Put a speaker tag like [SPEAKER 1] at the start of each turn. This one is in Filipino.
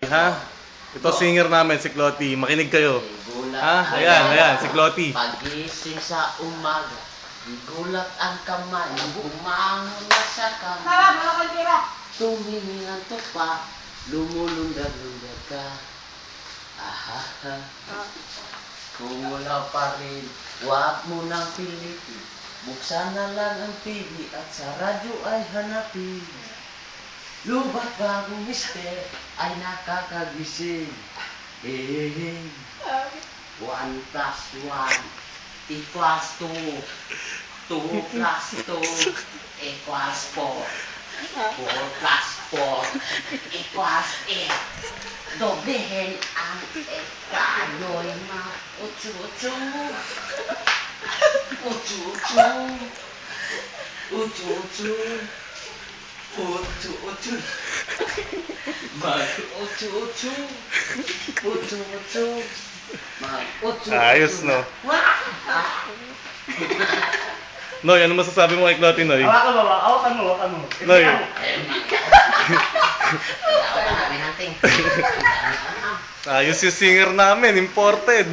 [SPEAKER 1] Ha? Ito singer namin, si Clotty. Makinig kayo. Ha? Ayan, si Clotty.
[SPEAKER 2] Pagising sa umaga, igulat ang kamay, bumangon na sa kamay. Tumingin ang tupa, lumulundag-lundag ka. Ahaha. Kung wala pa rin, huwag mo nang pilitin. Buksan na lang ang TV at sa radyo ay hanapin. Lubat bagong mister ay nakakagising. Hey, 1 plus 1 equals 2. 2 plus 2 equals 4. 4 plus 4 equals 8. Doblehin ang tayo'y ma-utsu-utsu. Utsu-utsu. Utsu-utsu. Utsu-utsu. Mag-utsu-utsu. Utsu-utsu. Mag-utsu-utsu.
[SPEAKER 1] Ayos, no? Noy, ano masasabi mo kay Clotty, Noy?
[SPEAKER 3] Hawakan mo.
[SPEAKER 1] Noy. Ayos yung singer namin, imported.